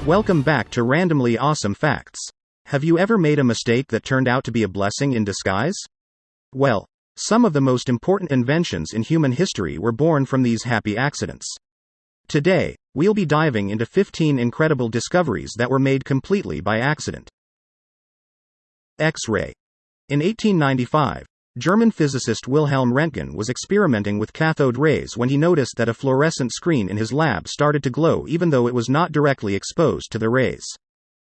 Welcome back to Randomly Awesome Facts. Have you ever made a mistake that turned out to be a blessing in disguise? Well, some of the most important inventions in human history were born from these happy accidents. Today, we'll be diving into 15 incredible discoveries that were made completely by accident. X-ray. In 1895, German physicist Wilhelm Röntgen was experimenting with cathode rays when he noticed that a fluorescent screen in his lab started to glow even though it was not directly exposed to the rays.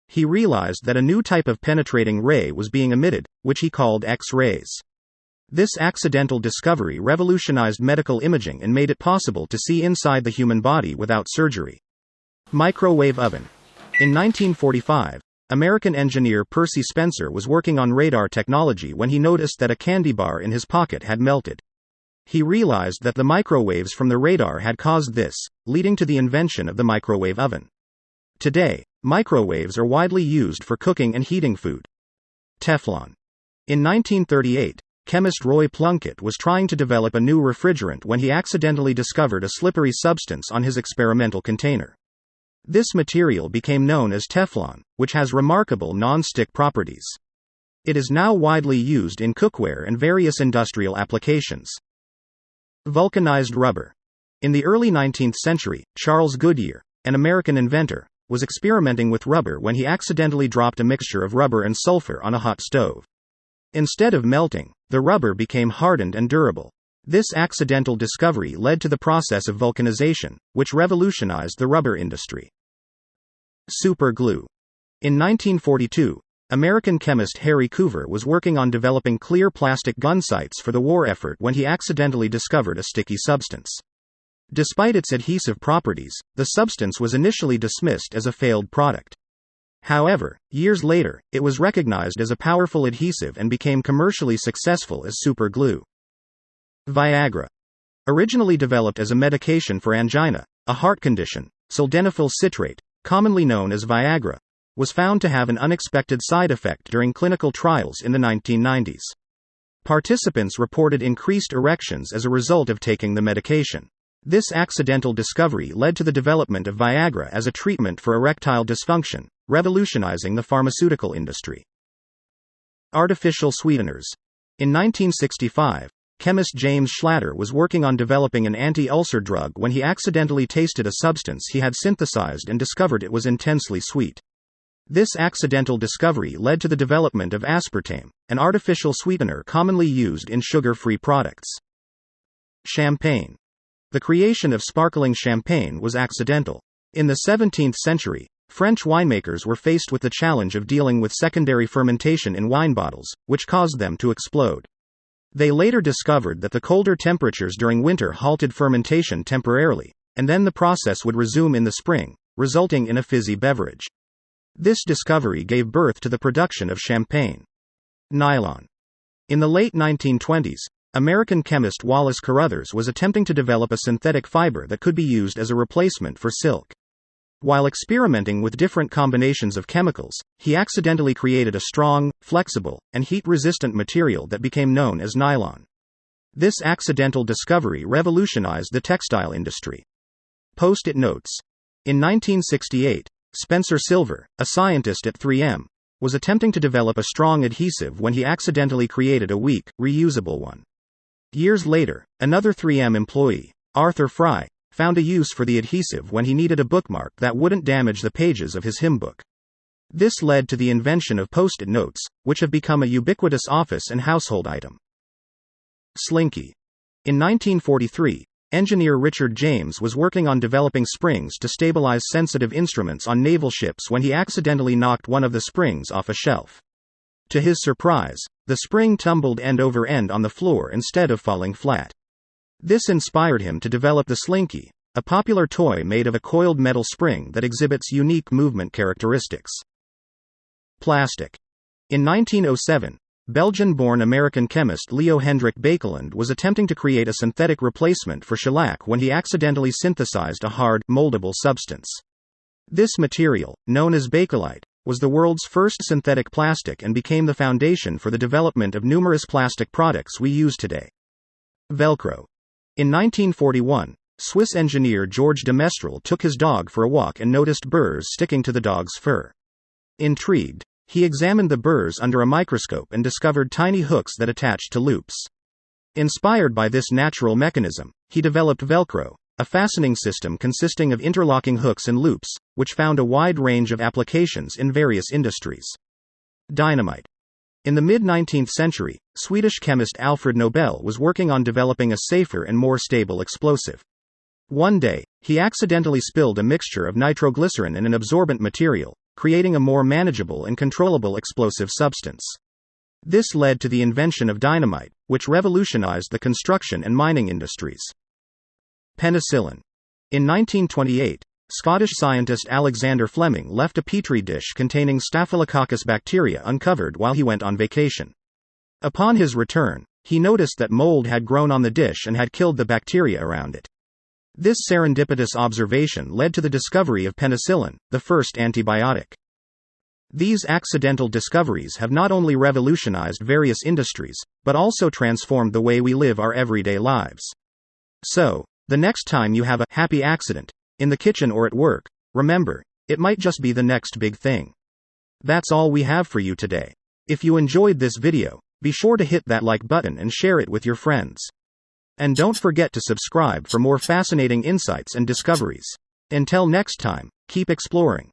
He realized that a new type of penetrating ray was being emitted, which he called X-rays. This accidental discovery revolutionized medical imaging and made it possible to see inside the human body without surgery. Microwave oven. In 1945, American engineer Percy Spencer was working on radar technology when he noticed that a candy bar in his pocket had melted. He realized that the microwaves from the radar had caused this, leading to the invention of the microwave oven. Today, microwaves are widely used for cooking and heating food. Teflon. In 1938, chemist Roy Plunkett was trying to develop a new refrigerant when he accidentally discovered a slippery substance on his experimental container. This material became known as Teflon, which has remarkable non-stick properties. It is now widely used in cookware and various industrial applications. Vulcanized rubber. In the early 19th century, Charles Goodyear, an American inventor, was experimenting with rubber when he accidentally dropped a mixture of rubber and sulfur on a hot stove. Instead of melting, the rubber became hardened and durable. This accidental discovery led to the process of vulcanization, which revolutionized the rubber industry. Super glue. In 1942, American chemist Harry Coover was working on developing clear plastic gun sights for the war effort when he accidentally discovered a sticky substance. Despite its adhesive properties, the substance was initially dismissed as a failed product. However, years later, it was recognized as a powerful adhesive and became commercially successful as super glue. Viagra. Originally developed as a medication for angina, a heart condition, sildenafil citrate, commonly known as Viagra, was found to have an unexpected side effect during clinical trials in the 1990s. Participants reported increased erections as a result of taking the medication. This accidental discovery led to the development of Viagra as a treatment for erectile dysfunction, revolutionizing the pharmaceutical industry. Artificial sweeteners. In 1965, chemist James Schlatter was working on developing an anti-ulcer drug when he accidentally tasted a substance he had synthesized and discovered it was intensely sweet. This accidental discovery led to the development of aspartame, an artificial sweetener commonly used in sugar-free products. Champagne. The creation of sparkling champagne was accidental. In the 17th century, French winemakers were faced with the challenge of dealing with secondary fermentation in wine bottles, which caused them to explode. They later discovered that the colder temperatures during winter halted fermentation temporarily, and then the process would resume in the spring, resulting in a fizzy beverage. This discovery gave birth to the production of champagne. Nylon. In the late 1920s, American chemist Wallace Carothers was attempting to develop a synthetic fiber that could be used as a replacement for silk. While experimenting with different combinations of chemicals, he accidentally created a strong, flexible, and heat-resistant material that became known as nylon. This accidental discovery revolutionized the textile industry. Post-it notes. In 1968, Spencer Silver, a scientist at 3M, was attempting to develop a strong adhesive when he accidentally created a weak, reusable one. Years later, another 3M employee, Arthur Fry, found a use for the adhesive when he needed a bookmark that wouldn't damage the pages of his hymn book. This led to the invention of post-it notes, which have become a ubiquitous office and household item. Slinky. In 1943, engineer Richard James was working on developing springs to stabilize sensitive instruments on naval ships when he accidentally knocked one of the springs off a shelf. To his surprise, the spring tumbled end over end on the floor instead of falling flat. This inspired him to develop the Slinky, a popular toy made of a coiled metal spring that exhibits unique movement characteristics. Plastic. In 1907, Belgian-born American chemist Leo Hendrik Baekeland was attempting to create a synthetic replacement for shellac when he accidentally synthesized a hard, moldable substance. This material, known as Bakelite, was the world's first synthetic plastic and became the foundation for the development of numerous plastic products we use today. Velcro. In 1941, Swiss engineer Georges de Mestral took his dog for a walk and noticed burrs sticking to the dog's fur. Intrigued, he examined the burrs under a microscope and discovered tiny hooks that attached to loops. Inspired by this natural mechanism, he developed Velcro, a fastening system consisting of interlocking hooks and loops, which found a wide range of applications in various industries. Dynamite. In the mid-19th century, Swedish chemist Alfred Nobel was working on developing a safer and more stable explosive. One day, he accidentally spilled a mixture of nitroglycerin and an absorbent material, creating a more manageable and controllable explosive substance. This led to the invention of dynamite, which revolutionized the construction and mining industries. Penicillin. In 1928, Scottish scientist Alexander Fleming left a petri dish containing Staphylococcus bacteria uncovered while he went on vacation. Upon his return, he noticed that mold had grown on the dish and had killed the bacteria around it. This serendipitous observation led to the discovery of penicillin, the first antibiotic. These accidental discoveries have not only revolutionized various industries, but also transformed the way we live our everyday lives. So, the next time you have a happy accident, in the kitchen or at work, remember, it might just be the next big thing. That's all we have for you today. If you enjoyed this video, be sure to hit that like button and share it with your friends. And don't forget to subscribe for more fascinating insights and discoveries. Until next time, keep exploring.